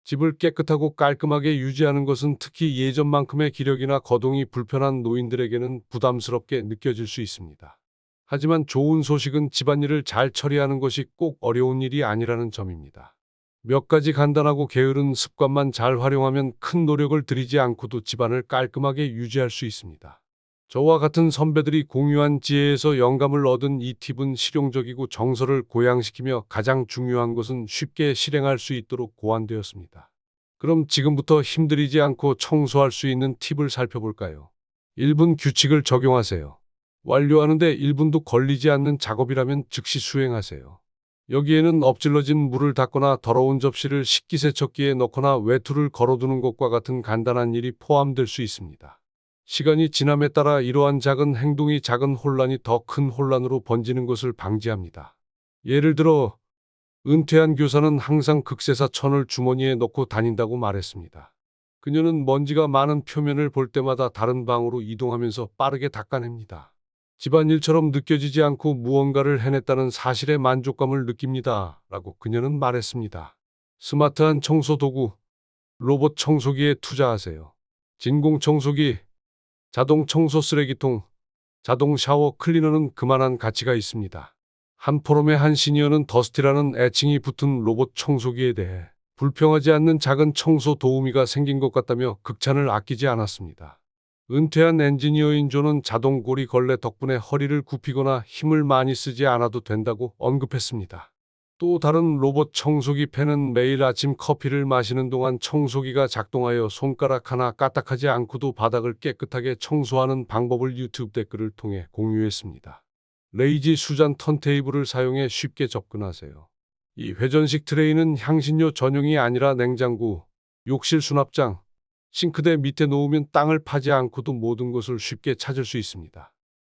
집을 깨끗하고 깔끔하게 유지하는 것은 특히 예전만큼의 기력이나 거동이 불편한 노인들에게는 부담스럽게 느껴질 수 있습니다. 하지만 좋은 소식은 집안일을 잘 처리하는 것이 꼭 어려운 일이 아니라는 점입니다. 몇 가지 간단하고 게으른 습관만 잘 활용하면 큰 노력을 들이지 않고도 집안을 깔끔하게 유지할 수 있습니다. 저와 같은 선배들이 공유한 지혜에서 영감을 얻은 이 팁은 실용적이고 정서를 고양시키며 가장 중요한 것은 쉽게 실행할 수 있도록 고안되었습니다. 그럼 지금부터 힘들이지 않고 청소할 수 있는 팁을 살펴볼까요? 1분 규칙을 적용하세요. 완료하는데 1분도 걸리지 않는 작업이라면 즉시 수행하세요. 여기에는 엎질러진 물을 닦거나 더러운 접시를 식기세척기에 넣거나 외투를 걸어두는 것과 같은 간단한 일이 포함될 수 있습니다. 시간이 지남에 따라 이러한 작은 행동이 작은 혼란이 더 큰 혼란으로 번지는 것을 방지합니다. 예를 들어 은퇴한 교사는 항상 극세사 천을 주머니에 넣고 다닌다고 말했습니다. 그녀는 먼지가 많은 표면을 볼 때마다 다른 방으로 이동하면서 빠르게 닦아냅니다. 집안일처럼 느껴지지 않고 무언가를 해냈다는 사실에 만족감을 느낍니다. 라고 그녀는 말했습니다. 스마트한 청소 도구, 로봇 청소기에 투자하세요. 진공 청소기, 자동 청소 쓰레기통, 자동 샤워 클리너는 그만한 가치가 있습니다. 한 포럼의 한 시니어는 더스티라는 애칭이 붙은 로봇 청소기에 대해 불평하지 않는 작은 청소 도우미가 생긴 것 같다며 극찬을 아끼지 않았습니다. 은퇴한 엔지니어인 존은 자동 고리 걸레 덕분에 허리를 굽히거나 힘을 많이 쓰지 않아도 된다고 언급했습니다. 또 다른 로봇 청소기 팬은 매일 아침 커피를 마시는 동안 청소기가 작동하여 손가락 하나 까딱하지 않고도 바닥을 깨끗하게 청소하는 방법을 유튜브 댓글을 통해 공유했습니다. 레이지 수잔 턴테이블을 사용해 쉽게 접근하세요. 이 회전식 트레이는 향신료 전용이 아니라 냉장고, 욕실 수납장, 싱크대 밑에 놓으면 땅을 파지 않고도 모든 것을 쉽게 찾을 수 있습니다.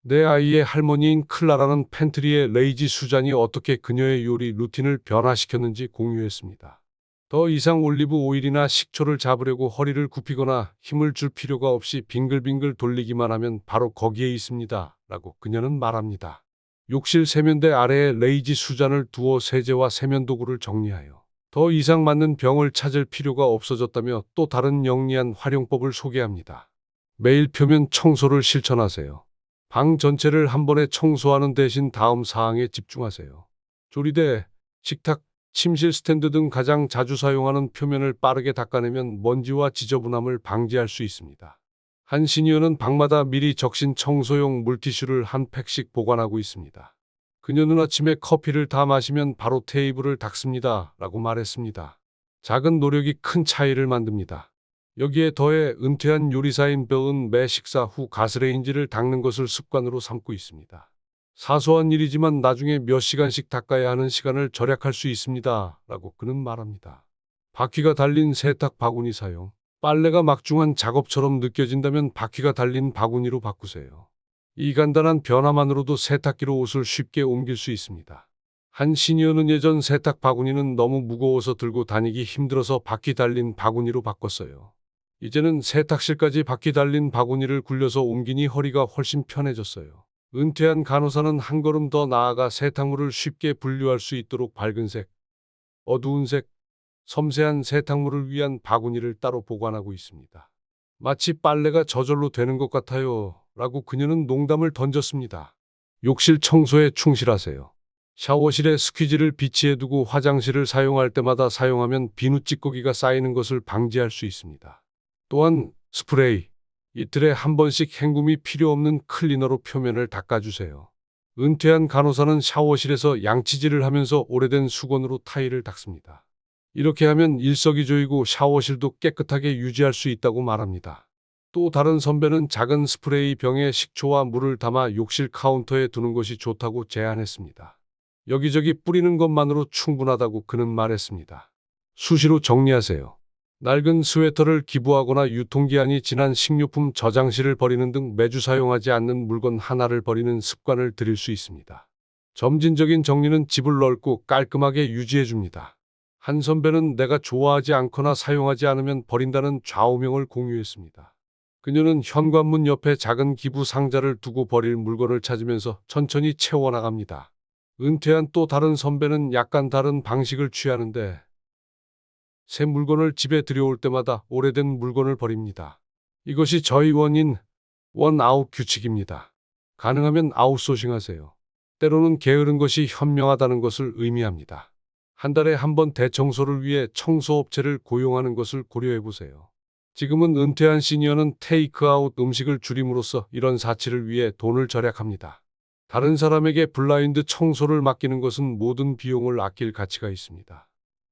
내 아이의 할머니인 클라라는 팬트리에 레이지 수잔이 어떻게 그녀의 요리 루틴을 변화시켰는지 공유했습니다. 더 이상 올리브 오일이나 식초를 잡으려고 허리를 굽히거나 힘을 줄 필요가 없이 빙글빙글 돌리기만 하면 바로 거기에 있습니다. 라고 그녀는 말합니다. 욕실 세면대 아래에 레이지 수잔을 두어 세제와 세면 도구를 정리하여 더 이상 맞는 병을 찾을 필요가 없어졌다며 또 다른 영리한 활용법을 소개합니다. 매일 표면 청소를 실천하세요. 방 전체를 한 번에 청소하는 대신 다음 사항에 집중하세요. 조리대, 식탁, 침실 스탠드 등 가장 자주 사용하는 표면을 빠르게 닦아내면 먼지와 지저분함을 방지할 수 있습니다. 한 시니어는 방마다 미리 적신 청소용 물티슈를 한 팩씩 보관하고 있습니다. 그녀는 아침에 커피를 다 마시면 바로 테이블을 닦습니다. 라고 말했습니다. 작은 노력이 큰 차이를 만듭니다. 여기에 더해 은퇴한 요리사인 벨은 매 식사 후 가스레인지를 닦는 것을 습관으로 삼고 있습니다. 사소한 일이지만 나중에 몇 시간씩 닦아야 하는 시간을 절약할 수 있습니다. 라고 그는 말합니다. 바퀴가 달린 세탁 바구니 사용. 빨래가 막중한 작업처럼 느껴진다면 바퀴가 달린 바구니로 바꾸세요. 이 간단한 변화만으로도 세탁기로 옷을 쉽게 옮길 수 있습니다. 한 시니어는 예전 세탁 바구니는 너무 무거워서 들고 다니기 힘들어서 바퀴 달린 바구니로 바꿨어요. 이제는 세탁실까지 바퀴 달린 바구니를 굴려서 옮기니 허리가 훨씬 편해졌어요. 은퇴한 간호사는 한 걸음 더 나아가 세탁물을 쉽게 분류할 수 있도록 밝은 색, 어두운 색, 섬세한 세탁물을 위한 바구니를 따로 보관하고 있습니다. 마치 빨래가 저절로 되는 것 같아요. 라고 그녀는 농담을 던졌습니다. 욕실 청소에 충실하세요. 샤워실에 스퀴즈를 비치해 두고 화장실을 사용할 때마다 사용하면 비누 찌꺼기가 쌓이는 것을 방지할 수 있습니다. 또한 스프레이, 이틀에 한 번씩 헹굼이 필요 없는 클리너로 표면을 닦아주세요. 은퇴한 간호사는 샤워실에서 양치질을 하면서 오래된 수건으로 타일을 닦습니다. 이렇게 하면 일석이조이고 샤워실도 깨끗하게 유지할 수 있다고 말합니다. 또 다른 선배는 작은 스프레이 병에 식초와 물을 담아 욕실 카운터에 두는 것이 좋다고 제안했습니다. 여기저기 뿌리는 것만으로 충분하다고 그는 말했습니다. 수시로 정리하세요. 낡은 스웨터를 기부하거나 유통기한이 지난 식료품 저장실을 버리는 등 매주 사용하지 않는 물건 하나를 버리는 습관을 들일 수 있습니다. 점진적인 정리는 집을 넓고 깔끔하게 유지해줍니다. 한 선배는 내가 좋아하지 않거나 사용하지 않으면 버린다는 좌우명을 공유했습니다. 그녀는 현관문 옆에 작은 기부 상자를 두고 버릴 물건을 찾으면서 천천히 채워나갑니다. 은퇴한 또 다른 선배는 약간 다른 방식을 취하는데 새 물건을 집에 들여올 때마다 오래된 물건을 버립니다. 이것이 저희 원아웃 규칙입니다. 가능하면 아웃소싱하세요. 때로는 게으른 것이 현명하다는 것을 의미합니다. 한 달에 한 번 대청소를 위해 청소업체를 고용하는 것을 고려해 보세요. 지금은 은퇴한 시니어는 테이크아웃 음식을 줄임으로써 이런 사치를 위해 돈을 절약합니다. 다른 사람에게 블라인드 청소를 맡기는 것은 모든 비용을 아낄 가치가 있습니다.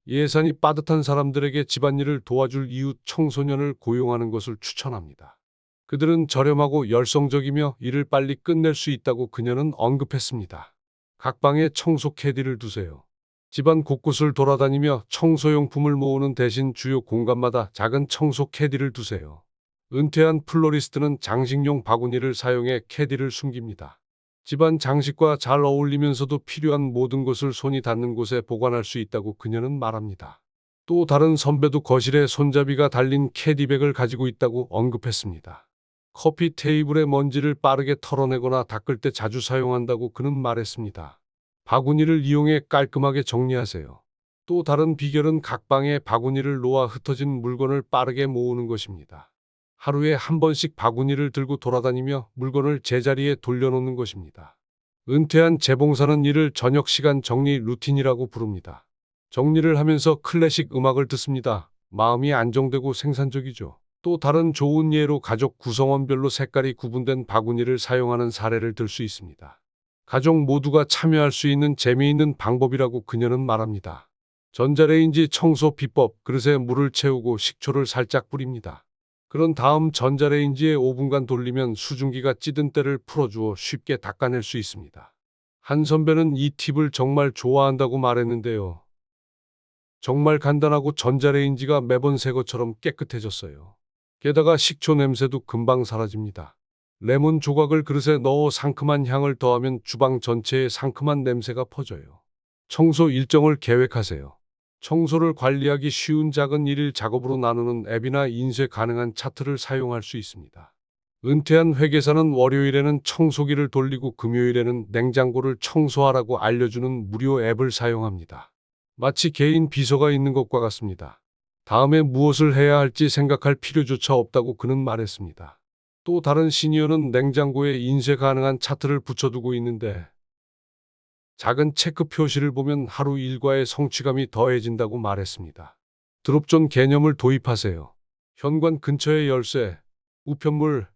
예산이 빠듯한 사람들에게 집안일을 도와줄 이웃 청소년을 고용하는 것을 추천합니다. 그들은 저렴하고 열성적이며 일을 빨리 끝낼 수 있다고 그녀는 언급했습니다. 각 방에 청소 캐디를 두세요. 집안 곳곳을 돌아다니며 청소용품을 모으는 대신 주요 공간마다 작은 청소 캐디를 두세요. 은퇴한 플로리스트는 장식용 바구니를 사용해 캐디를 숨깁니다. 집안 장식과 잘 어울리면서도 필요한 모든 것을 손이 닿는 곳에 보관할 수 있다고 그녀는 말합니다. 또 다른 선배도 거실에 손잡이가 달린 캐디백을 가지고 있다고 언급했습니다. 커피 테이블의 먼지를 빠르게 털어내거나 닦을 때 자주 사용한다고 그는 말했습니다. 바구니를 이용해 깔끔하게 정리하세요. 또 다른 비결은 각 방에 바구니를 놓아 흩어진 물건을 빠르게 모으는 것입니다. 하루에 한 번씩 바구니를 들고 돌아다니며 물건을 제자리에 돌려놓는 것입니다. 은퇴한 재봉사는 이를 저녁 시간 정리 루틴이라고 부릅니다. 정리를 하면서 클래식 음악을 듣습니다. 마음이 안정되고 생산적이죠. 또 다른 좋은 예로 가족 구성원별로 색깔이 구분된 바구니를 사용하는 사례를 들 수 있습니다. 가족 모두가 참여할 수 있는 재미있는 방법이라고 그녀는 말합니다. 전자레인지 청소 비법, 그릇에 물을 채우고 식초를 살짝 뿌립니다. 그런 다음 전자레인지에 5분간 돌리면 수증기가 찌든 때를 풀어주어 쉽게 닦아낼 수 있습니다. 한 선배는 이 팁을 정말 좋아한다고 말했는데요. 정말 간단하고 전자레인지가 매번 새 것처럼 깨끗해졌어요. 게다가 식초 냄새도 금방 사라집니다. 레몬 조각을 그릇에 넣어 상큼한 향을 더하면 주방 전체에 상큼한 냄새가 퍼져요. 청소 일정을 계획하세요. 청소를 관리하기 쉬운 작은 일일 작업으로 나누는 앱이나 인쇄 가능한 차트를 사용할 수 있습니다. 은퇴한 회계사는 월요일에는 청소기를 돌리고 금요일에는 냉장고를 청소하라고 알려주는 무료 앱을 사용합니다. 마치 개인 비서가 있는 것과 같습니다. 다음에 무엇을 해야 할지 생각할 필요조차 없다고 그는 말했습니다. 또 다른 시니어는 냉장고에 인쇄 가능한 차트를 붙여두고 있는데 작은 체크 표시를 보면 하루 일과의 성취감이 더해진다고 말했습니다. 드롭존 개념을 도입하세요. 현관 근처에 열쇠, 우편물,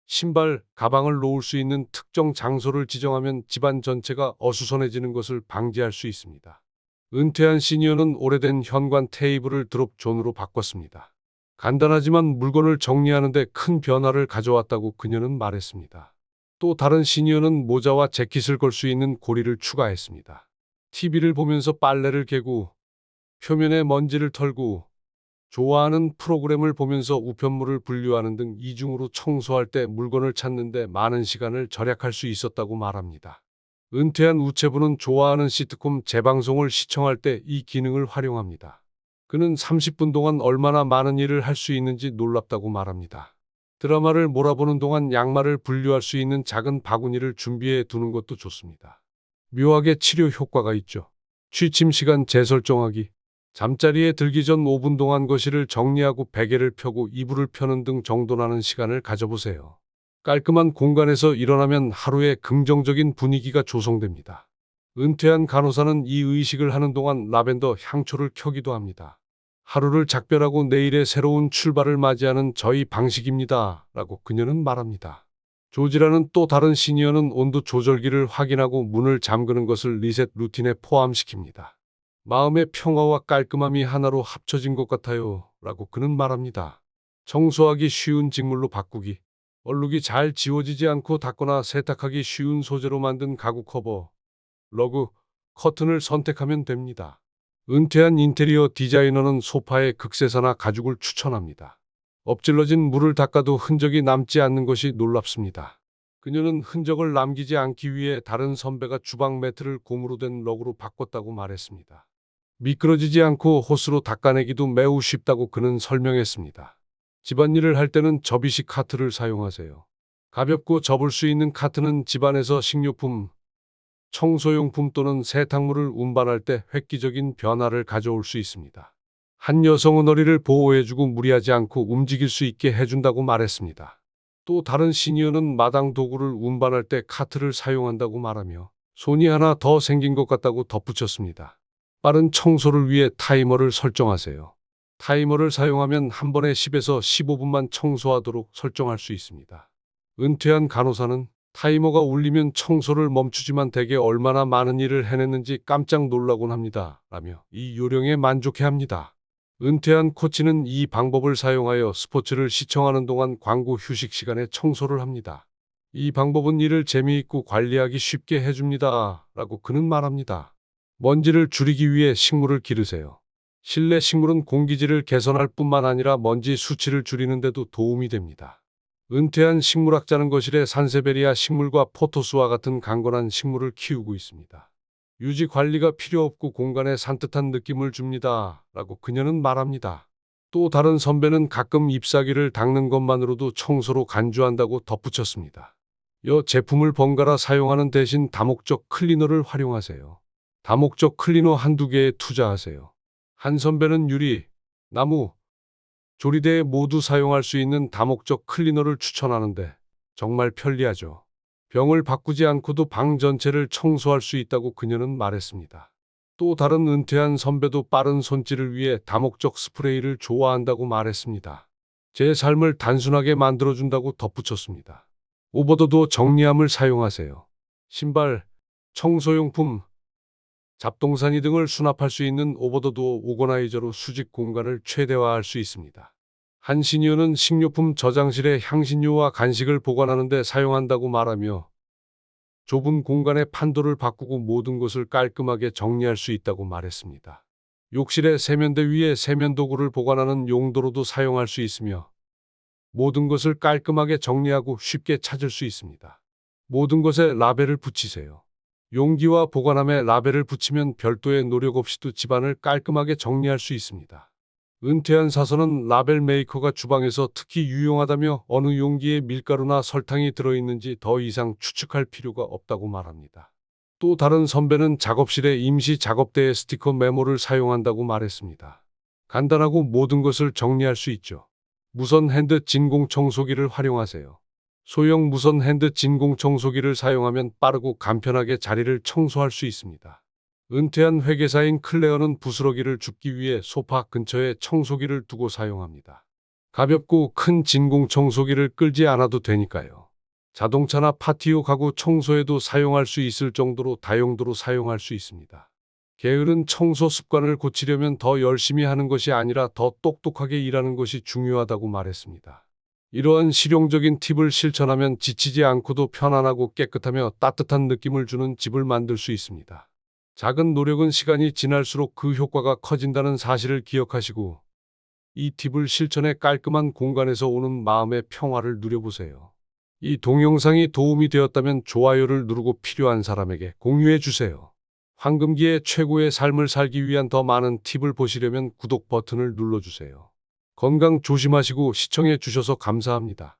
신발, 가방을 놓을 수 있는 특정 장소를 지정하면 집안 전체가 어수선해지는 것을 방지할 수 있습니다. 은퇴한 시니어는 오래된 현관 테이블을 드롭존으로 바꿨습니다. 간단하지만 물건을 정리하는 데 큰 변화를 가져왔다고 그녀는 말했습니다. 또 다른 시니어는 모자와 재킷을 걸 수 있는 고리를 추가했습니다. TV를 보면서 빨래를 개고 표면에 먼지를 털고 좋아하는 프로그램을 보면서 우편물을 분류하는 등 이중으로 청소할 때 물건을 찾는 데 많은 시간을 절약할 수 있었다고 말합니다. 은퇴한 우체부는 좋아하는 시트콤 재방송을 시청할 때 이 기능을 활용합니다. 그는 30분 동안 얼마나 많은 일을 할 수 있는지 놀랍다고 말합니다. 드라마를 몰아보는 동안 양말을 분류할 수 있는 작은 바구니를 준비해 두는 것도 좋습니다. 묘하게 치료 효과가 있죠. 취침 시간 재설정하기. 잠자리에 들기 전 5분 동안 거실을 정리하고 베개를 펴고 이불을 펴는 등 정돈하는 시간을 가져보세요. 깔끔한 공간에서 일어나면 하루에 긍정적인 분위기가 조성됩니다. 은퇴한 간호사는 이 의식을 하는 동안 라벤더 향초를 켜기도 합니다. 하루를 작별하고 내일의 새로운 출발을 맞이하는 저희 방식입니다. 라고 그녀는 말합니다. 조지라는 또 다른 시니어는 온도 조절기를 확인하고 문을 잠그는 것을 리셋 루틴에 포함시킵니다. 마음의 평화와 깔끔함이 하나로 합쳐진 것 같아요. 라고 그는 말합니다. 청소하기 쉬운 직물로 바꾸기. 얼룩이 잘 지워지지 않고 닦거나 세탁하기 쉬운 소재로 만든 가구 커버, 러그, 커튼을 선택하면 됩니다. 은퇴한 인테리어 디자이너는 소파에 극세사나 가죽을 추천합니다. 엎질러진 물을 닦아도 흔적이 남지 않는 것이 놀랍습니다. 그녀는 흔적을 남기지 않기 위해 다른 선배가 주방 매트를 고무로 된 러그로 바꿨다고 말했습니다. 미끄러지지 않고 호스로 닦아내기도 매우 쉽다고 그는 설명했습니다. 집안일을 할 때는 접이식 카트를 사용하세요. 가볍고 접을 수 있는 카트는 집안에서 식료품, 청소용품 또는 세탁물을 운반할 때 획기적인 변화를 가져올 수 있습니다. 한 여성은 허리를 보호해주고 무리하지 않고 움직일 수 있게 해준다고 말했습니다. 또 다른 시니어는 마당 도구를 운반할 때 카트를 사용한다고 말하며 손이 하나 더 생긴 것 같다고 덧붙였습니다. 빠른 청소를 위해 타이머를 설정하세요. 타이머를 사용하면 한 번에 10에서 15분만 청소하도록 설정할 수 있습니다. 은퇴한 간호사는 타이머가 울리면 청소를 멈추지만 대개 얼마나 많은 일을 해냈는지 깜짝 놀라곤 합니다. 라며 이 요령에 만족해합니다. 은퇴한 코치는 이 방법을 사용하여 스포츠를 시청하는 동안 광고 휴식 시간에 청소를 합니다. 이 방법은 일을 재미있고 관리하기 쉽게 해줍니다. 라고 그는 말합니다. 먼지를 줄이기 위해 식물을 기르세요. 실내 식물은 공기질을 개선할 뿐만 아니라 먼지 수치를 줄이는 데도 도움이 됩니다. 은퇴한 식물학자는 거실에 산세베리아 식물과 포토스와 같은 강건한 식물을 키우고 있습니다. 유지 관리가 필요 없고 공간에 산뜻한 느낌을 줍니다. 라고 그녀는 말합니다. 또 다른 선배는 가끔 잎사귀를 닦는 것만으로도 청소로 간주한다고 덧붙였습니다. 이 제품을 번갈아 사용하는 대신 다목적 클리너를 활용하세요. 다목적 클리너 한두 개에 투자하세요. 한 선배는 유리, 나무, 조리대에 모두 사용할 수 있는 다목적 클리너를 추천하는데 정말 편리하죠. 병을 바꾸지 않고도 방 전체를 청소할 수 있다고 그녀는 말했습니다. 또 다른 은퇴한 선배도 빠른 손질을 위해 다목적 스프레이를 좋아한다고 말했습니다. 제 삶을 단순하게 만들어준다고 덧붙였습니다. 오버더도 정리함을 사용하세요. 신발, 청소용품, 잡동사니 등을 수납할 수 있는 오버더도 오거나이저로 수직 공간을 최대화할 수 있습니다. 한 시니어는 식료품 저장실에 향신료와 간식을 보관하는 데 사용한다고 말하며 좁은 공간에 판도를 바꾸고 모든 것을 깔끔하게 정리할 수 있다고 말했습니다. 욕실의 세면대 위에 세면도구를 보관하는 용도로도 사용할 수 있으며 모든 것을 깔끔하게 정리하고 쉽게 찾을 수 있습니다. 모든 것에 라벨을 붙이세요. 용기와 보관함에 라벨을 붙이면 별도의 노력 없이도 집안을 깔끔하게 정리할 수 있습니다. 은퇴한 사서는 라벨 메이커가 주방에서 특히 유용하다며 어느 용기에 밀가루나 설탕이 들어있는지 더 이상 추측할 필요가 없다고 말합니다. 또 다른 선배는 작업실에 임시 작업대에 스티커 메모를 사용한다고 말했습니다. 간단하고 모든 것을 정리할 수 있죠. 무선 핸드 진공 청소기를 활용하세요. 소형 무선 핸드 진공 청소기를 사용하면 빠르고 간편하게 자리를 청소할 수 있습니다. 은퇴한 회계사인 클레어는 부스러기를 줍기 위해 소파 근처에 청소기를 두고 사용합니다. 가볍고 큰 진공 청소기를 끌지 않아도 되니까요. 자동차나 파티오 가구 청소에도 사용할 수 있을 정도로 다용도로 사용할 수 있습니다. 게으른 청소 습관을 고치려면 더 열심히 하는 것이 아니라 더 똑똑하게 일하는 것이 중요하다고 말했습니다. 이러한 실용적인 팁을 실천하면 지치지 않고도 편안하고 깨끗하며 따뜻한 느낌을 주는 집을 만들 수 있습니다. 작은 노력은 시간이 지날수록 그 효과가 커진다는 사실을 기억하시고 이 팁을 실천해 깔끔한 공간에서 오는 마음의 평화를 누려보세요. 이 동영상이 도움이 되었다면 좋아요를 누르고 필요한 사람에게 공유해 주세요. 황금기의 최고의 삶을 살기 위한 더 많은 팁을 보시려면 구독 버튼을 눌러주세요. 건강 조심하시고 시청해 주셔서 감사합니다.